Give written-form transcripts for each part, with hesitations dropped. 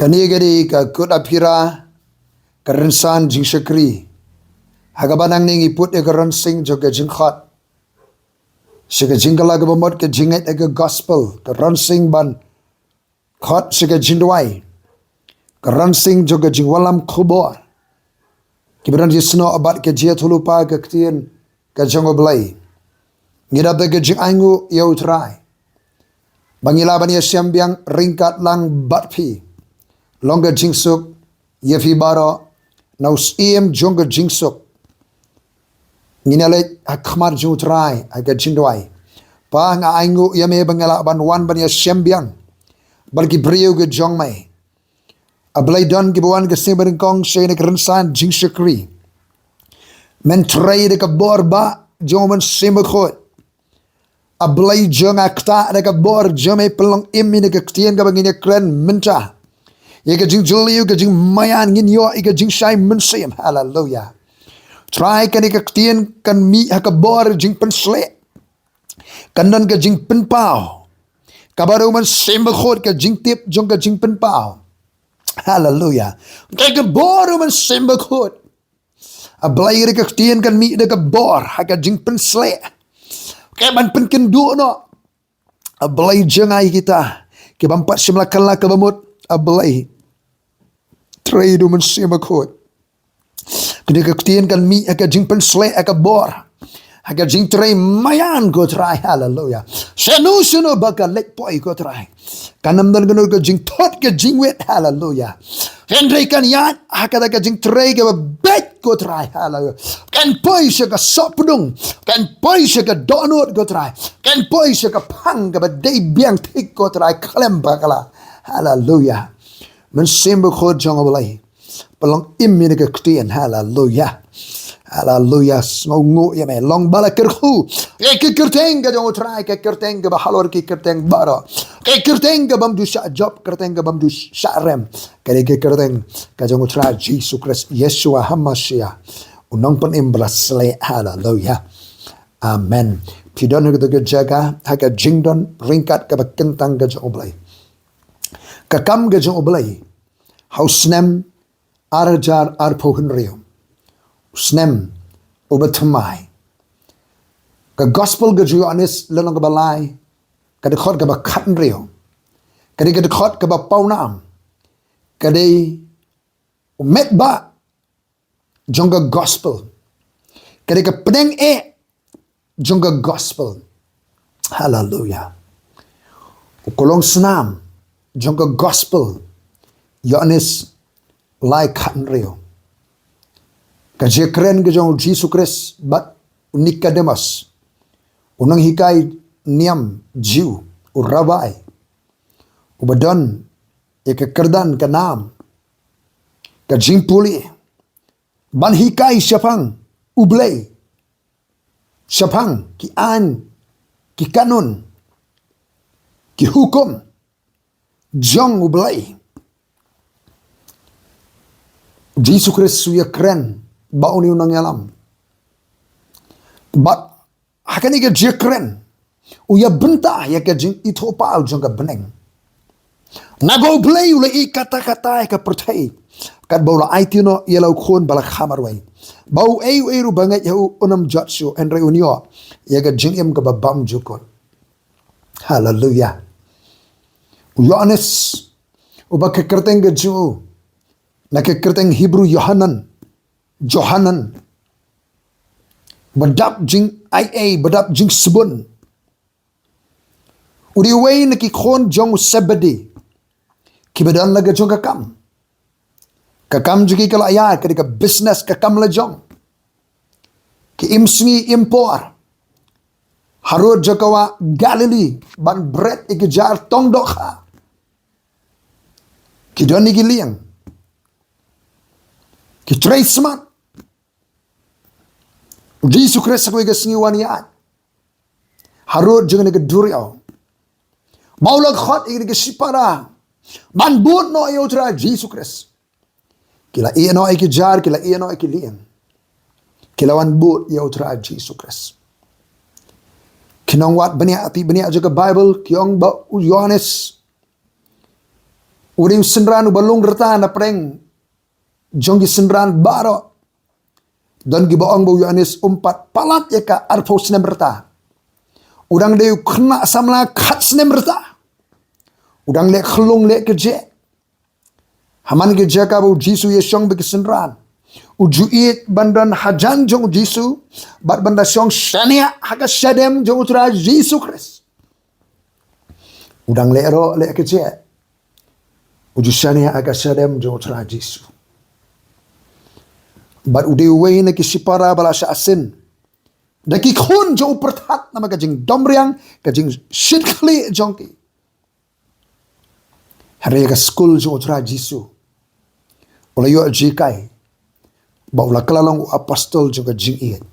Kani gadi ka Kut-Apphira ka rinsan jingshakri. Hagabanang ning iput e ka ransing jo ka jingkhat. Sika jingkala ka bamot ka jinget e ka gospel. Ka ransing ban khat sika jindwai. Ka ransing jo ka jingwalam khubor. Kiberan jisno abat ka jia thulupa ka ktien ka jong U Blei. Ngidap da ka jing aingu yau Trai. Bangilaban ya siambiang ringkat lang batpi. Longga jingsuk, ïaphi baro, naus jongga jingsuk. Nginalek hakmar jung Trai, aga jindwai. Pa nga aingu yame bangala ban wan ban ya siambiang. Balki brio ga jong mai. Ablay don gibuan ga simbaringkong siya na karansan jingshakri. Men Trai de ka borba, jong man simbakot. Ablay jong akta de ka bor, jome pelong imi de ka ktien ka bangin ya kren minta. Ika jing juliu ka jing mayan ngin yo ika jing shai mensim. Hallelujah. Try kan ika ktien kan mi hakabor jing pensle. Kanan ka jing penpao. Kabaru man sembakot ka jing tip jong ka jing penpao. Hallelujah. Kaya ka boru man sembakot. Ablay ika ktien kan mi ka bor haka jing pensle. Kaya man penkendu no. Ablay jangay kita. Kaya bampat simlakan la kabamut. Ablay Trai du man simakot. Kena kektien kan mi aka jing pensle aka bor. Aka jing Trai mayan ko Trai. Hallelujah. Senu baka lek poi ko Trai. Kanam dan ganur ka jing tot ka jing wet. Hallelujah. Hendrai kan yan aka da ka jing Trai ka bet ko Trai. Hallelujah. Kan poi siya ka sopdung. Kan poi siya ka donut ko Trai. Kan poi siya ka pang ka ba day biang tik ko Trai. Kalem bakala. Hallelujah. Men sembuh khod jong U Blei. Pelong imini ke ktien. Hallelujah. Hallelujah. Ngu ya me. Long bala kyrkhu. Ke kerteng ka jong Trai. Ke kerteng ka bahalor ke kerteng baro. Ke kerteng ka bam du syak job. Kerteng ka bam du syak rem. Ke kerteng ka jong Trai. Jesus Christ. Yeshua Hamashiach. Unang pan imblas le. Hallelujah. Amen. Pidon ke jaga. Haka jingdon ringkat ka bakentang ka jong U Blei. Kakam ga jong U Blei. Hau snem arjar arpohin rio. Snem ubatamai. Ka gospel ga jong anis lalong ka balay. Kadikot ka ba katan rio. Kadikot ka ba paunam. Kadi umet ba jong ka gospel. Kadi ka peneng jong ka gospel. Hallelujah. Ukulong senam. Jong ka gospel Yohanes lai katan rio. Ka jekren ka jong Jesus Christ bat Nicodemus. Unang hikay niyam Jew urabai. Ubadon ikakerdan ka nam. Ka jingpuli. Ban hikay siapang U Blei. Siapang ki an ki kanun ki hukum. Jong U Blei. Jesus Christ suya keren. Bau ni unang yalam. But hakani ka jia keren. Uya benta ya ka jing ito pa jong ka beneng. Nago U Blei ula i kata-kata ka pertai. Kat bau la aiti no yalau khon balak hamarway. Bau eru banget yau unam jatsu and reunio. Ya ka jing im ka babam jukon. Hallelujah. Yohanes uba kekerteng ke Jew na kekerteng Hebrew Yohanan badap jing badap jing sebun uriway na kikhon jong sebedi kibadan laga jong kakam jugi kala ayat kadika business kakam la jong ki imsngi impor harod jakawa Galilee ban bread ikijar tong dokha Kidon ni giliang. Ki Trai smart. Jesus Christ ko igasngiwan yan. Harod jangan nagduriaw. Maulag khot igasipara. Manbut no ayo Trai Jesus Christ. Kila iya no ikijar, kila iya no ikiliang. Kilawan but ayo Trai Jesus Christ. Kinong wat baniya juga Bible, kiyong ba Yohanes Uri senran balung reta na preng jong senran baro dan gibaong bu Yohanes 4 palat ya ka arpo snem reta. Udang de kena samla kat snem reta. Udang le khlung le keje. Haman ke jaka bu Jisu ye syong be senran. Ujuit bandan hajan jong Jisu bat banda syong shania haga shadem jong utra Jisu Kris. Udang le ro le keje. Uju shania haga shadem jong utra Jisu. Bat ude uwe na kisipara bala sya asin. Daki khun jong pertat nama kajing domriang kajing shitkli jong ki. Hari ka school jong utra Jisu. Ola yo jikai. Ba ula kalalong apostol juga jing iet.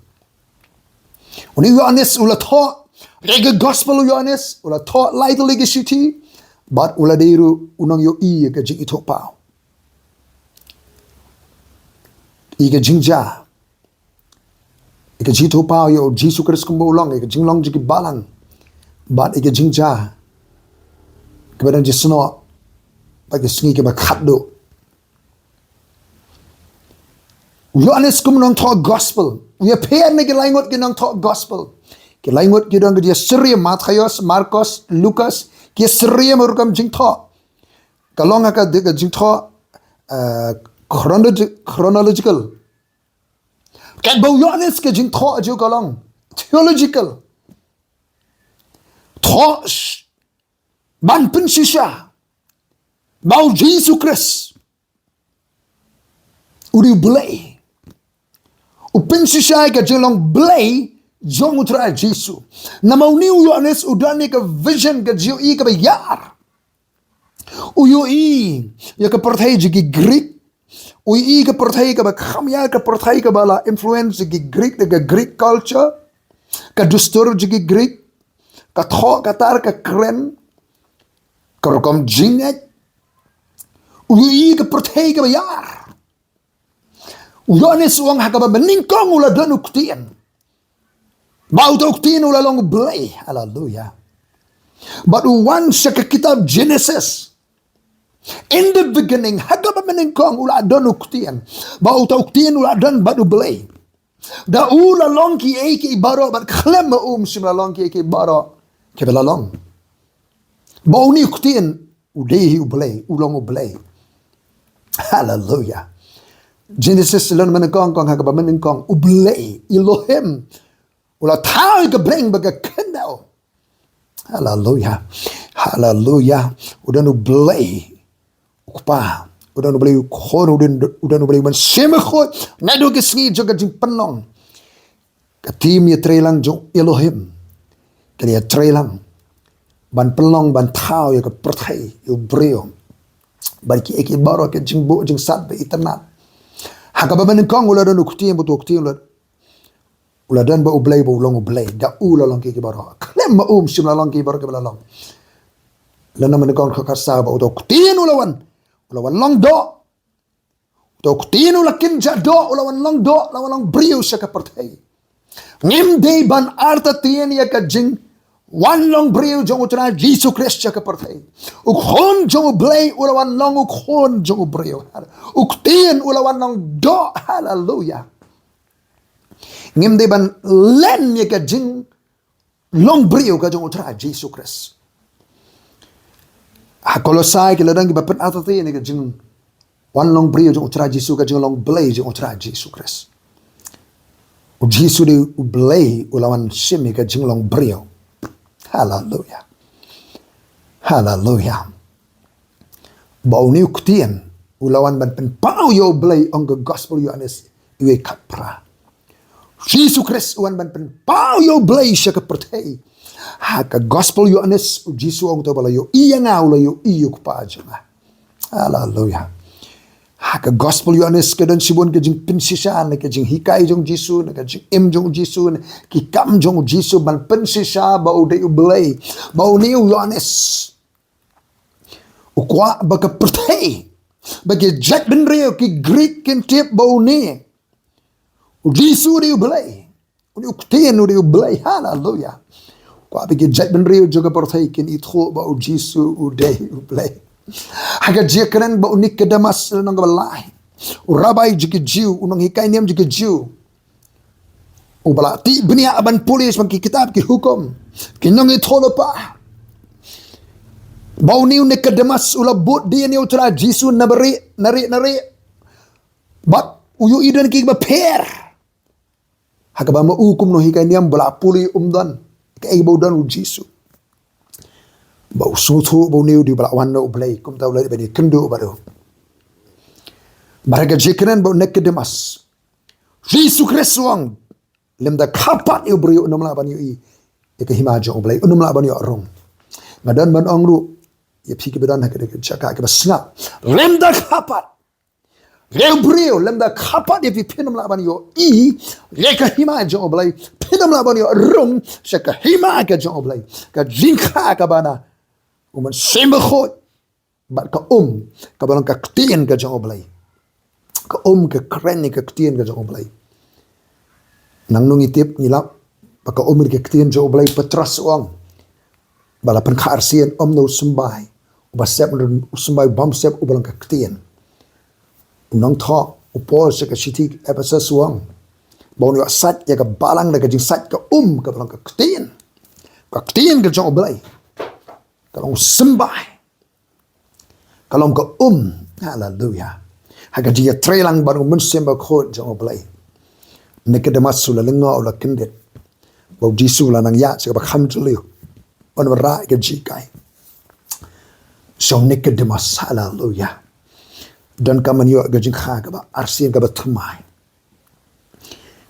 Uni Yohanes ula tho rega gospel Yohanes ula tho light legacy but ula deiru unang yo i ka jing ito pao. Ika jingja. Ika jito pao yo Jisu Kris kumbo ulong ika jinglong jiki balang. But ika jingja. Kemudian jisno bagi sengi ke bakaddo. Yohanes kum nang talk gospel. We appear na gilangot ginang talk gospel. Gilangot gidang dia Syria Matthias, Marcos, Lucas, ki Syria merukam jing talk. Kalong ka de jing talk chronological. Kat bau Yohanes ke jing talk jo kalong theological. Talk ban pen shisha. Bau Yesus Kris. Uri Blei. Upin sisay ka Shillong Blei jong utra Jisu. Na mauniw Yohanes udani ka vision ka jiyo i ka bayar. Uyo i ya ka pertay jigi Greek. Uyo i ka pertay ka ba kamya ka pertay ka bala influence jigi Greek daga Greek culture. Ka dustur jigi Greek. Ka tho katar ka kren. Ka rukam jinget. Uyo i ka pertay ka bayar. Yohanes uang hakaba meningkong ula dan uktian. Bau ta uktian ula long Blei. Hallelujah. But once sa kitab Genesis, in the beginning, hakaba meningkong ula dan uktian. Bau ta uktian ula dan badu Blei. Da ula long ki eki baro, but klem simla long ki eki baro. Kebela long. Bau ni uktian, udehi Blei, ulong Blei. Hallelujah. Genesis lan menengkong hakaba menengkong Blei Elohim ula tau ke bring baga kendau. Hallelujah. Hallelujah. Udah nu Blei ukpa udah nu Blei khor udah nu Blei man seme khot nado ke sngi juga jing penong ka tim ya Trai jong Elohim kali ya Trai ban penong ban tau ya ke pertai yu breo ban ki eki baro ke jing bo jing sat be iternat. Hakaba menengkong ula dan ukti yang betul ukti ula dan ba Blei ba ulong Blei da ula long ki baro klem ma simla long ki baro ke bala long lana menengkong khakasa ba ukti ulawan long do ukti ula kinja do ulawan long do lawan long brio sa ka pertai ngim day ban arta tien ya ka jing wan long brio jong utra Yesus Kris sa ka pertai ukhon jong Blei ulawan long ukhon jong brio uktien ulawan long do. Hallelujah. Ngim de ban len ye ka jing long brio ka jong utra Yesus Kris. Kolosai ke ladang ba pen atati ni ka jing wan long brio jong utra Yesus ka jing long Blei jong utra Yesus Kris. Yesus de Blei ulawan sim ka jing long brio. Hallelujah. Hallelujah. Bau ni uktien ulawan ban pen pau yo Blei on the gospel Yohanes iwe kapra. Yesus Kris uwan ban pen pau yo Blei sya ka pertai. Ha ka gospel Yohanes Jisu ong to bala yo iya nga ula yo iyo pa jema. Hallelujah. Ha ka gospel Yohanes ka dan sibon ka jing pinsisaan ka jing hikai jong Jisu ka jing im jong Jisu ki kam jong Jisu ban pinsisa bau de Blei bau ni Yohanes ukwa baka pertai bagi Jack ben Rio ki Greek kin tip bau ni Jisu de Blei uni uktien de Blei. Hallelujah. Kwa bagi Jack ben Rio juga pertai kin itho bau Jisu de Blei. Haga dia keren ba unik ke Damas nang balai. Urabai jiki jiu unang hikai niam jiki jiu. Ubala ti benia aban polis bang ki kitab ki hukum. Kinang itolo pa. Bau ni unik ke Damas ula bot dia ni utara Jisu nari. Bat uyu idan ki ba per. Haga ba maukum no hikai niam bala puli umdan. Kai bau dan Jisu. Bau sutu bau niu di bala wan U Blei kum tau lai bani kendu baru. Baraga jekren bau nek Damas. Jisu Kristus lemda kapat yu beriu unum la bani yu ke himajo U Blei unum la bani rong. Ngadan ban ongru ye phiki bedan ha ke chaka ke basnga. Lemda kapat. Leu beriu lemda kapat ye pinum la bani yu ye ke himajo U Blei pinum la bani rong shaka hima ke jo U Blei ka jinkha ka bana uman sembe khot bat ka ka balang ka ktien ka jo U Blei ka ka kren ni ka ktien ka jo U Blei nang nungi tip nilap baka ke ktien jo U Blei patras uang bala pen ka arsien no sumbai uba sep sumbai bam sep ubalang ka ktien nang tha upol se ka sitik epasa suang bau ni sat ya ka balang na ka jing sat ka ka balang ka ktien ka jo U Blei kalau sembah kalau ka haleluya haga dia Trai lang baru mensembah khot jo U Blei nek Damas sula lenga ula kendet bau Jisu la nang ya se ba kham tuliu on ra ke jikai so nek Damas haleluya dan kaman yo ga jing kha ka ba arsin ka ba thmai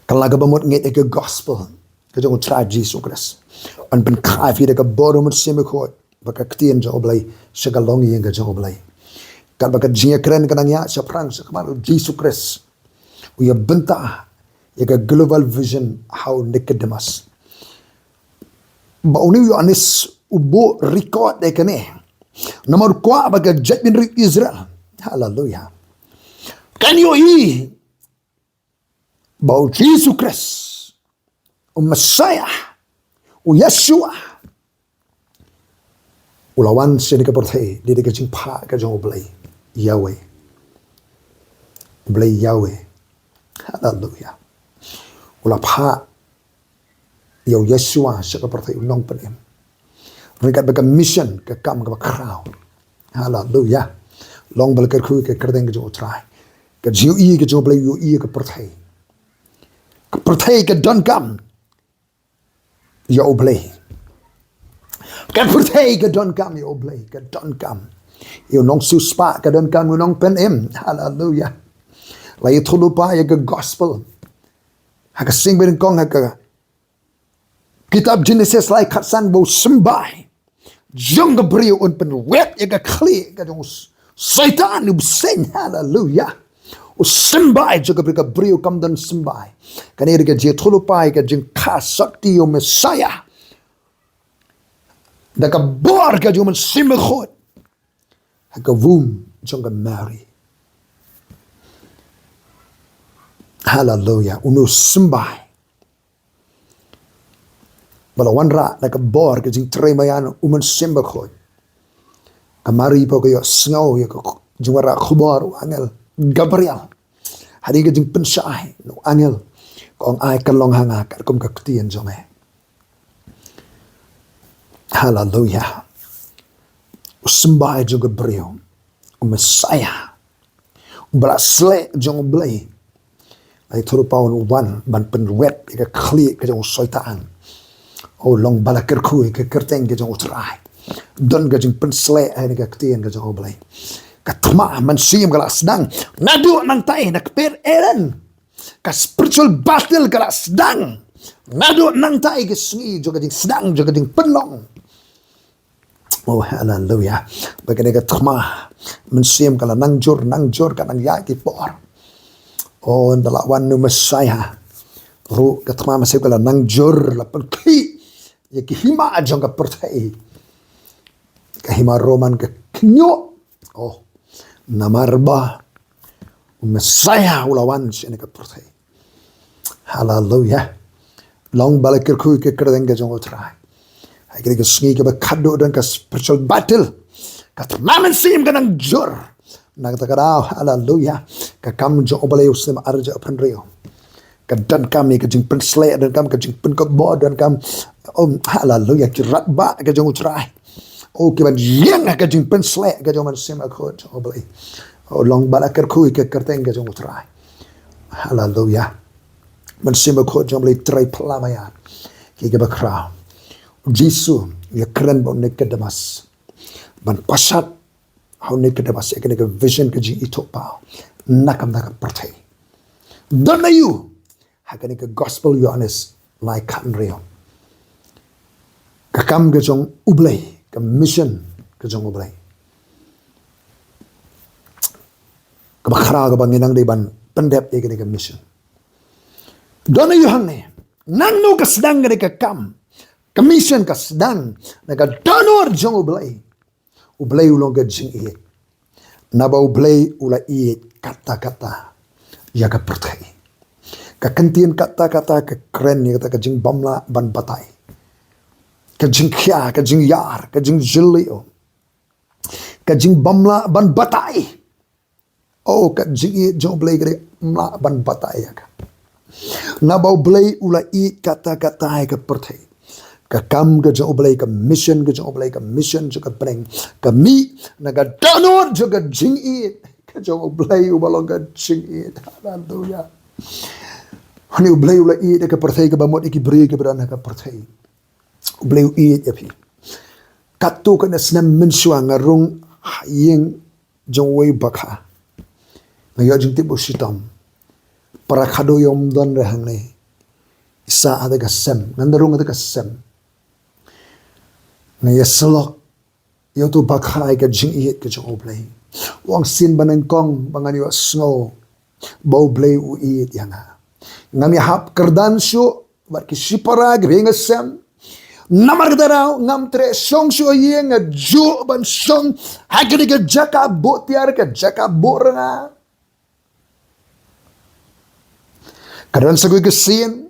kalau ga ba mot nget ke gospel ka jo Trai Jisu Kristus on pen kha fi ka boru mensembah khot baka ktien jo U Blei segalong yang ga jo U Blei kan baka jinga keren kanang ya sa prang sa kamalu Jisu Kristus uya benta ya ga global vision how Damas ba uni yo anis ubo record de kane nomor kwa baka jadmin Israel haleluya kan yo ba Jisu Kristus Messiah Yeshua ulawan sini ka porthai di ka jing pha ka jo U Blei Yahweh U Blei Yahweh haleluya ula pha yo Yeshua sa ka porthai unong penem rekat baka mission ka kam ka crown haleluya long bal kyrkhu ke kerdeng ka jo Trai ka jiu ka jo U Blei yu ka porthai ka don kam yo U Blei kan pertai ke don kam yo U Blei ke don kam yo nong suspa ke don kam nong penem haleluya la yo thulupa ya ke gospel ha ka sing ben kong ha ka kitab Genesis lai khatsan bo sembai jong ke brio un pen wet ya ka khli ka dong Satan ub sen haleluya o sembai juga brio kam dan sembai kan ere ke je thulupa ke jing kha sakti yo Messiah da ka bor ka juman simme khot ha ka wum jong ka Mary haleluya unu sembah bala wanra da ka bor ka jing Trai mayan uman simme khot ka Mary po ka yo sngau yo ka jumara khubor angel Gabriel hari ka jing pensai no angel kong ai ka long hanga ka kum ka ktien jome haleluya sembah juga beriau Messiah belasle jong U Blei ai thuru paun wan ban pen wet ke khli ke jong Satan o long bala kyrkhu ke kerteng ke jong Trai don ke jong pen sle ai ke ktien ke jong U Blei katma man sim kala sedang nadu nang tai nak per eren ka spiritual battle kala sedang nadu nang tai ke sngi juga ding sedang juga ding penlong oh haleluya bagane ka thma mensim kala nang jor ka nang ya ki por oh ndala wan nu Messiah ru ka thma masih kala nang jor la pen ki ye ki hima ajong ka pertai ka hima roman ka knyo oh namarba Messiah ulawan sini ka pertai haleluya long bala kyrkhu ke kerdeng ke jong Trai Akhirnya ke sungai ke kado dan ke spiritual battle Kat mamen sim kanang jur. Nagtakaraw, hallelujah. Kakam jo obalay usem arja panrio. Kadan kami kajing pensle dan kam kajing penkabo dan kam hallelujah kirat ba kajing utrai. Oh kiban yang kajing pensle kajing man sim akot obalay. Oh long bala kyrkhu ke kerteng kajing utrai. Hallelujah. Man sim akot jom lay trai pelamayan. Kiga bakraw. Jisu ya keren bon nekedamas. Man pasat how naked was a vision ka jing ito pa nakam pertai don't know you hakanika gospel you honest like kan real kakam ka jong U Blei ka mission ka jong U Blei ka bakhara ka banginang di ban pendep e ka mission don't know you hangne nang no ka sedang ka kam ka mission ka sedang naga donor jong U Blei U Blei ulong ka jing iit. Naba U Blei ula iit kata-kata. Ya ka pertai. Ka kentian kata-kata ka keren ni kata ka jing bamla ban batai. Ka jing kya, ka jing yar, ka jing jilio. Ka jing bamla ban batai. Oh ka jing iit jong U Blei ka mla ban batai ya ka. Naba U Blei ula iit kata-kata ka pertai. Ka kam ka jong U Blei ka mission ka jong U Blei ka mission juga breng ka mi naga donor juga jing it ka jong U Blei ubalong ka jing it hallelujah hani U Blei ula it ka perthai ka bamot iki bri ka berana ka perthai U Blei it ïaphi katu ka na snem mensua ngarung yeng jong wei bakha ngayo jing tibu sitam para khado yom don rahang ne isa ada ka sem ngandarung ada ka sem na yasalok yo tu bakhai ka jing iit ka jong U Blei wang sin banang kong bangani wa snow bau Blei U iit yanga ngam hap kerdan shu bar ki shipara gbenga sem namar darau ngam tre song shu yeng ju ban song hakri ka jaka bo tiar ka jaka bo ranga karan sagui ka sin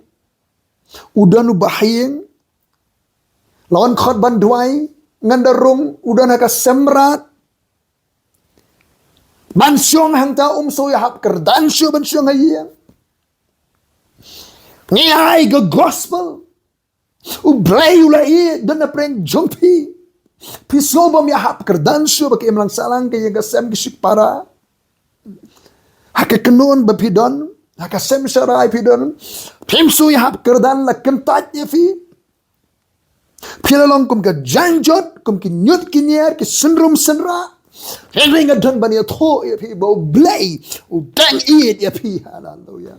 udan u bahayeng lawan khot banduai ngandarung udan haka semrat mansyong hangta so yahap kerdan syo bansyong hayang ngiyay ga gospel U Blei ulai dan na preng jongpi pisobam yahap kerdan syo baki imlang salang kaya ga sem gisik para haka kenon bapidon haka sem syarai pidon pimso yahap kerdan la kentat ïaphi Pilalong kum ka janjot, kum ki nyut kinyer, ki senrum senra. Henry nga don bani atho ïaphi bo Blei, u dang iit ïaphi hallelujah.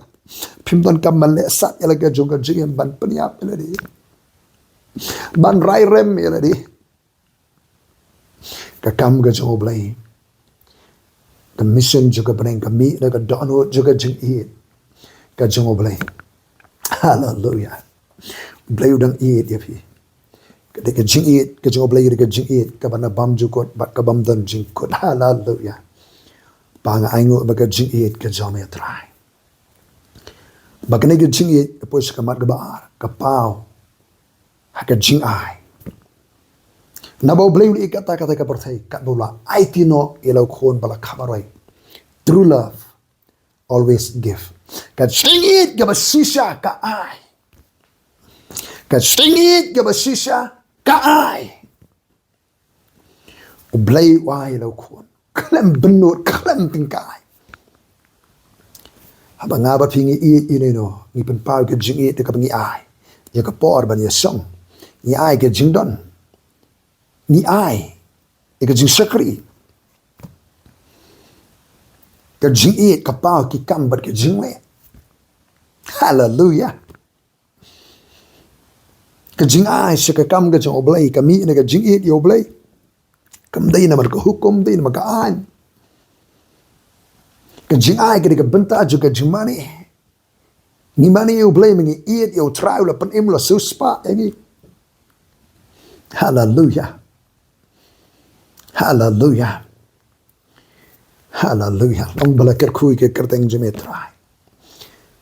Pimton kam malesat yalaga jonga jingin ban penyap yaladi. Ban rai rem yaladi. Kakam ga jonga Blei. The mission juga bring kami naga dono juga jing iit. Ka jonga Blei. Hallelujah. Blei udang iit ïaphi. Ketika jing it, ke jong Blei ketika jing it, ke bana bam jukot, bat ke bam dan jing kot, hallelujah. Banga aingu baga jing it ke jom ya Trai. Baga ke jing it, ke pos ke mat ke bar, ke pau, ke jing ai. Nabau Blei uli kata-kata ke pertai, kat bola, ai tino ilau khon bala kabaroi. True love, always give. Ke jing it, ke basisha ka ai. Ke jing it, ke basisha Kaai U Blei wai lau khon Klem benut klem tingkai Haba ngaba pingi iit ini no Ngi penpau ke jing iit Deka pengi ai Ya ke por ban ya song Ni ai ke jing don Ni ai Ya ke jingshakri Ke jing iit ke pau ki kambat ke jing we Hallelujah Ke jing ai se ke kam ke jong U Blei kami ne ke jing it U Blei kam dai na mar ko hukum dai na ka an ke jing ai ke benta juga jing mani ni mani U Blei mengi it U Trai la pen im la suspa ini hallelujah hallelujah hallelujah long bala kyrkhu ke kerteng jeme Trai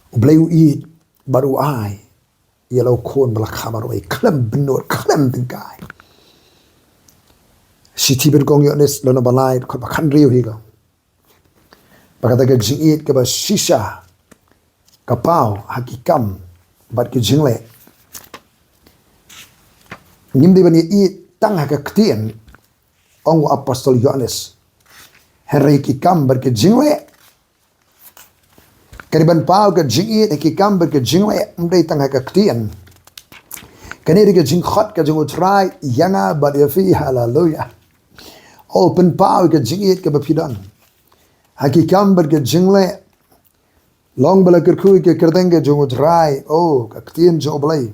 U Blei U it baru ai Yalau khon bala khamar wai klem benur klem tingkai Siti ben kong yones lona balai ko bakhan riu hi ko. Pakata ka jingit ka ba shisha kapau hakikam bat ki jingle. Ngimdi bani it tang haka ktien ong apostol Yohanes. Herre kikam bat ki jingle. Kariban pau ka jingit hakikam bat ki jingle mdai tang haka ktien. Kaniri ka jingkhot ka jingu trai yanga bat ïaphi hallelujah. Open pau ka jingit ka bapidan. Hakikam bat ka jingle. Long bala kyrkhu ke kerdeng ke jongu Trai. Oh ka ktien jo Blei.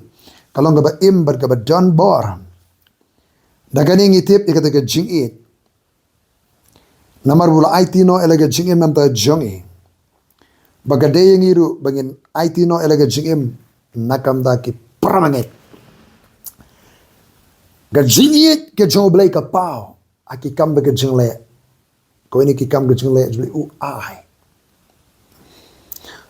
Kalong ka ba im bat ka ba don bor. Dagani ngitip ikata ka jingit. Namar bula aitino elaga jingim nam ta jongi. Bagade yang iru bangin aitino elaga jingim nakam da ki pramanget. Ka jingit ke jo Blei ka pau. Akikam ba ka jingle. Ko ini kikam ka jingle juli ai.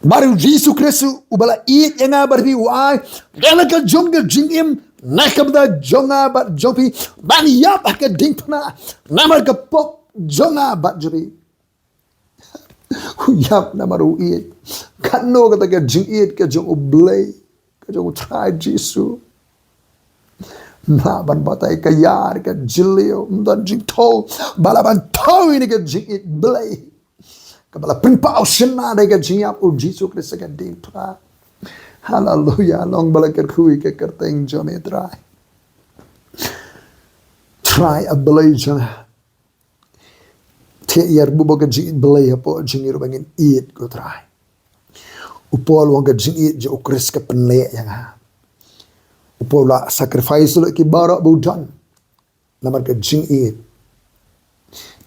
Baru Yesus Kristus ubala it yang abar bi uai dala ka jong ka jingim nakam da jonga bat jopi ban yap ka dingpna namar ka pop jonga bat jopi yap namar it kanno ka ka jing it ka jong Blei ka jong Trai Yesus na ban batai ka yar ka jilio mdan jing to balaban to ini ka jing it Blei kabala pinpao sina dai ka jingap u Yesus Kristus ka ding pra hallelujah long bala kyrkhu ke kerteng jome try a Blei jana te yar bubo ka jing Blei po jingir bangin it ko try upol wong ka jing it jo Kristus ka penle yang ha upol la sacrifice lo ki bara budan namar ka jing it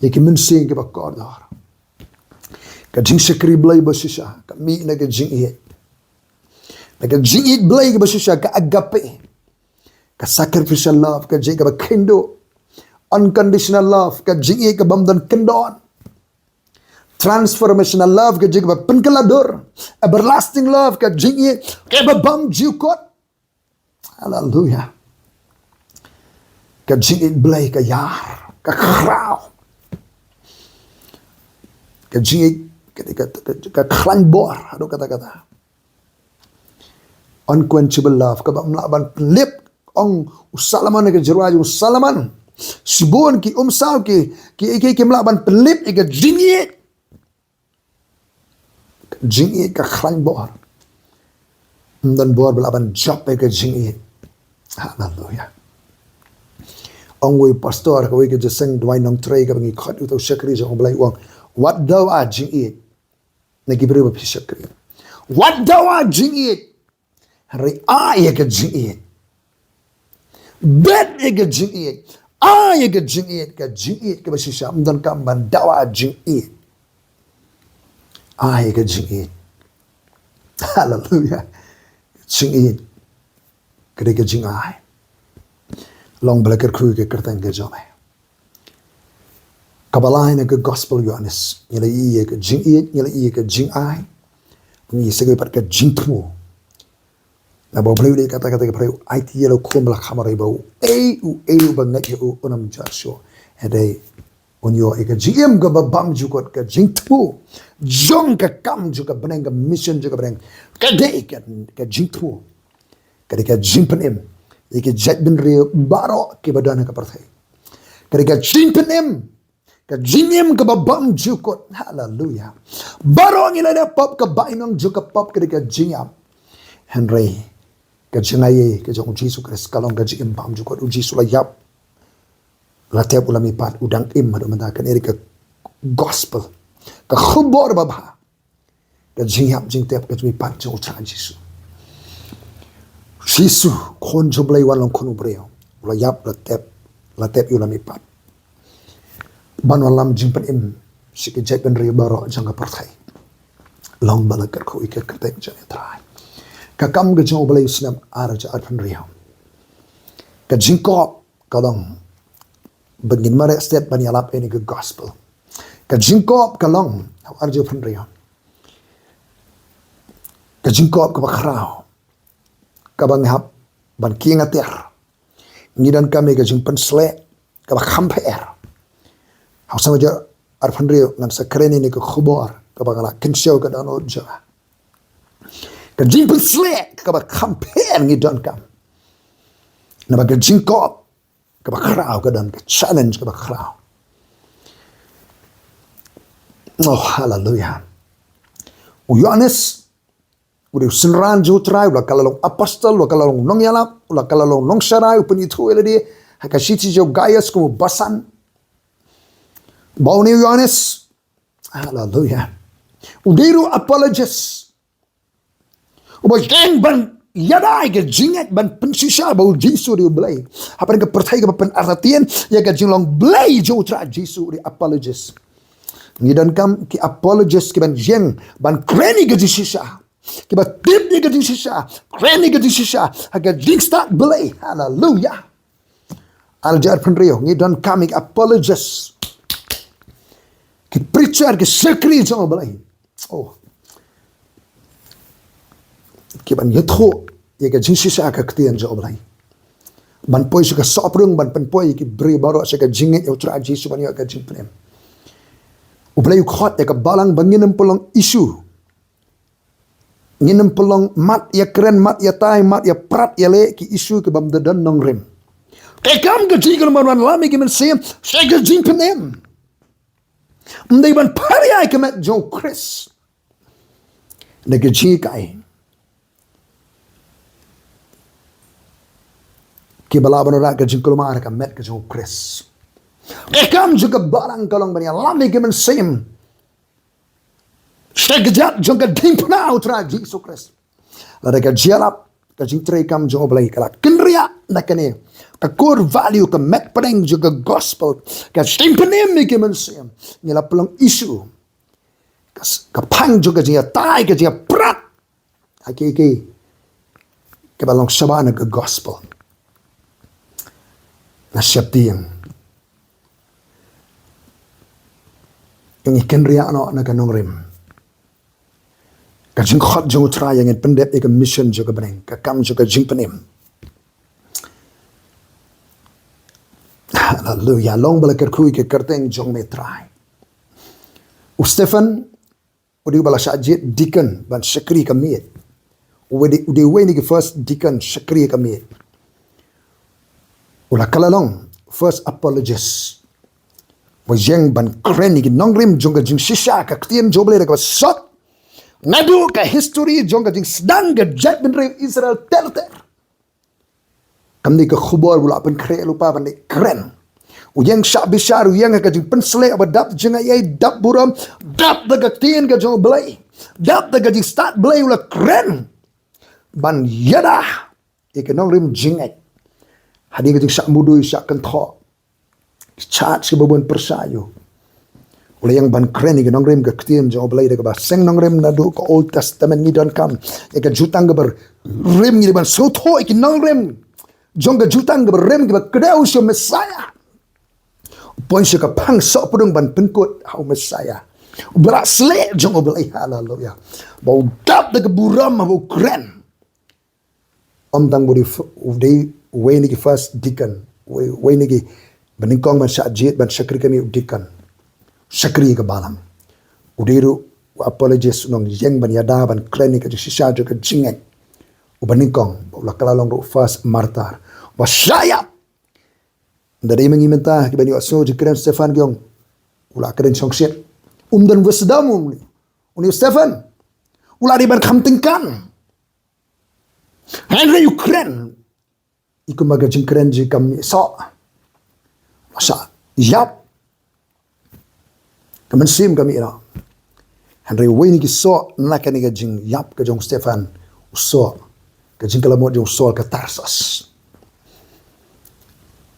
ye ki mensing ke ba kordar ka jingshakri Blei basisha ka mi na ka jingit na ka jingit Blei ka basisha ka agape ka sacrificial love ka jing ka ba kendo unconditional love ka jingit ka bamdan kendon transformational love ka jing ka ba penkelador everlasting love ka jingit ka ba bam jukot hallelujah ka jingit Blei ka yar ka kraw ka jingit ka klan bor ado kata-kata unquenchable love ka ba mlaban lip ong usalaman ka jirwaju usalaman sibon ki umsaw ki mlaban lip ka jingit ka klan bor dan bor mlaban job ka jingit hallelujah ong we pastor ka we ka jaseng dwai nong Trai ka bangi khat uto shakri jong Blei wang what thou art jingit nagibri ba shakri what thou art jingit hari ay ka jingit bet ka jingit ay ka jingit ka basisha amdan ka man thou art jingit ay ka jingit hallelujah jingit kare ka jingay long bala kyrkhu ke kertang ke jome kabalai na ke gospel Yohanes nyala iya ke jing it nyala iya ke jing ai ni segai pat ke jing tu na ba Blei kata-kata ke preu it yelo kom la khamare ba u bangat u onam jasho hede onyo e ke jing ga ba bam jukot ke jing tu jong ka kam juga beneng ke mission juga beneng ke de ke jing tu ke jing penem ke jat ben re baro ke badana ka parthai ke jing penem ka jingim ka babam jukot hallelujah barong ila na pop ka bainong juka pop ka jingam henry ka jingaye ka jong Yesus Kristus kalong ka jingim bam jukot u Yesus la yap la tep ulami pat udang im madu manda kan eri ka gospel ka khubor baba ka jingam jing tep ka jmi pat jong cha Yesus kon jo Blei walong kon ubreo la yap la tep ulami pat ban walam jimpan im sike jaipen ri baro janga parthai long bala kyrkhu ike kertek jane Trai ka kam ga jo Blei snem ara ja arpan ri ka jingkop kalong bangin mare step ban yalap ini ke gospel ka jingkop kalong arjo pan ri ka jingkop ka bakrao ka banghap ban kingater ngidan kami ka jingpan sle ka bakhamper Hau sama je arfan rio ngan sakreni ni ke khubor ke bangala kensio ke dan oja. Ke jing pun slek ke ba campaign ngi don kam. Na ba ke jing kop ke ba krau ke dan ke challenge ke ba krau. Oh hallelujah. Yohanes udah senran jo Trai ulah kalalong apostol ulah kalalong nong yalap ulah kalalong nong sarai upun itu eladi hakashiti jo gaius como basan. Bau ni Yohanes, hallelujah. Udiru apologists. Ubah jeng ban yadai ke jingat ban pensisa bau Jisu di U Blei. Apa yang kepercayai ke pen artian ya ke Shillong Blei jo Trai Jisu di apologists. Ngidan kam ki apologists ki ban jeng ban kreni ke Jisisa. Ki ba tip ni ke Jisisa, kreni ke Jisisa, haga jingstart Blei. Hallelujah. Aljar penrio ngidan kami apologists. Ki preacher ki sekri jong Blei. Oh. Ki ban yetho ye ke Jisisa ka ktian jong Blei. Ban poi suka soprung ban pen poi ki bri baro suka jingit yo Trai Jisu ban yo ka jingprem. U Blei khot ya ke balang banginem pelong isu. Nginem pelong mat ya keren mat ya tai mat ya prat ya le ki isu ke bam dedan nong rem. Ke kam ke jingel man lami ki men sem se ke jingpenem. Mday ban pariay kemet jong Chris. Nagjikai. Kibalaban ora ke jingkulmar ka met ke jong Chris. Ekam juga barang kalong bani lami kemen sim. Segejat jong ke dimpna utra Yesus Chris. Lada ke jalap ke jing Trai kam jong Blei kala kenria nakane. Ka core value ke met pedeng juga gospel ke simpenem ke men sim. Ngila pelong isu. Ka pang juga jia tai ke jia prat. Hakiki ke balong sabana ke gospel. Na siap tiang. Yang ikan ria no na kanong rim. Ka jing khot jong Trai yang pendep ke mission juga beneng. Ka kam juga jing penem. Hallelujah. Long bala kyrkhu ke kerteng jong me Trai. U Stephen udi bala sajit deacon ban shakri kamit. Udi weni ke first deacon shakri kamit. Ula kalalong first apologist. Wajeng ban kreni ki nongrim jong ka jing shisha ka ktien joble ka sot. Ngadu ka history jong ka jing sedang ka jet ben Israel terter. Kamni ke khubor bula pen kre lupa ban keren. Uyang syak besar uyang ka jing pensle aba dap jing ai dap buram dap da ka tien ka jong Blei. Dap da ka jing start Blei ula keren. Ban yada ikenong rim jing ai. Hadi ka jing syak mudui syak kentho. Chat si babon persayo. Ula yang ban keren ikenong rim ka tien jong Blei da ka ba seng nong rim na do ka Old Testament ni don kam. Ika jutang ka ber rim ni ban so tho ikenong rim. Jong ka jutang ka ber rim ka kedau si Messiah. Poin si ka pang sok pudung ban penkut hau Messiah. Berak selek jong Blei hallelujah. Bau dap da ka buram bau keren. Om tang budi way ni ki first deacon. Way ni ki beningkong ban syajit ban syakri kami deacon. Syakri ka balam. Udiru apologist nong yang ban yada ban keren ni ka sisa ka jingek. Ubaningkong bau lakalalong ro first martyr. Wasayap. Dari mengimenta kibani aso jikren Stefan gyong ula keren songset dan wisdom uni Stefan ula riban kamtingkan Henry Ukraine iku magajing keren ji kami so masa yap kamen sim kami ira Henry wini ki so nakani gajing yap kajong Stefan uso kajing kalamot jong sol ka Tarsus.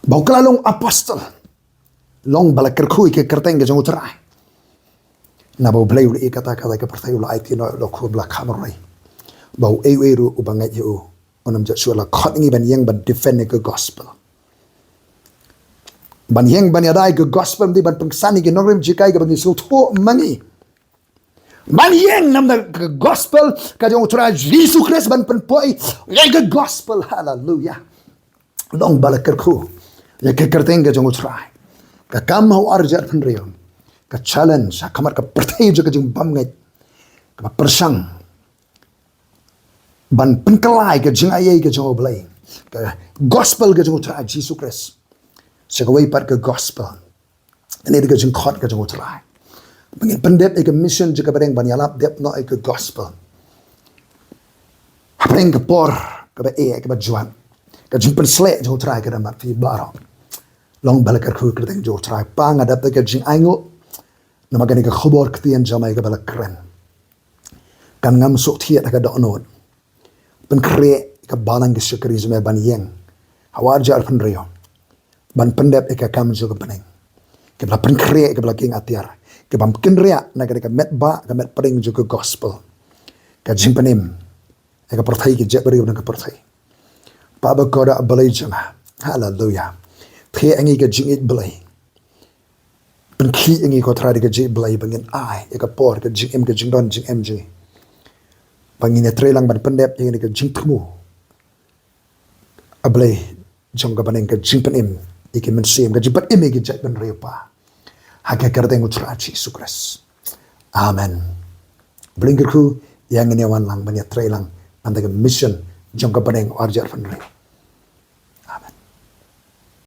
Bau kalalong apostol. Long bala kyrkhu ke kerteng ke jong Trai. Na bau Blei uli kata-kata ke pertayu la IT no lo khu bla kamerai. Bau eru ubangat yu onam jat suala khot ngi ban yang ban defend ke gospel. Ban yang ban yadai ke gospel di ban pengsani ke nongrim jikai ke ban so tho mangi. Ban yang nam da ke gospel ka jong Trai Yesus Kristus ban penpoi ke gospel hallelujah. Long bala kyrkhu ya ke kerteng ke jong Trai. ka kam hau arjar pun rio ka challenge kamar ka perthai jo ka jing bam ngai ka persang ban penkelai ka jing ayai ka jong Blei ka gospel ka jong Trai Jesus Christ segawai pat ka gospel ini ka jing khot ka jong Trai bangin pendep ka mission juga badeng ban yalap dep no ka gospel apeng ka por ka ba ka ba juan ka jing pensle jong Trai ka damat fi baro long bala kyrkhu ka deng jong Trai pa ngadap ka jing aingo nama gani ka khubor ktian jamai ka bala keren kan ngam sok thiat ka donot pen kre ka balang ke syukri zme ban yeng hawar jar pen rio ban pendep ka kam jo ka peneng ke bala pen kre ke bala king atiar ke bam ken ria na ka met ba ka met pring jo ka gospel ka jing penim ka perthai ke je bari ka perthai pa ba ko da Blei janga hallelujah the angi ka jing it Blei pen khi angi ko Trai ka je Blei bangin ai ka por ka jing em ka jing don jing mj bangin Trai lang ban pendep yang ka jing thmu a Blei jong ka baneng ka jing penim iki men sim ka jipat ime ki jai ban repa haka kardeng utra Jesus Christ amen bling kyrkhu yang ini wan lang ban Trai lang anda ka mission jong ka baneng arjar fan re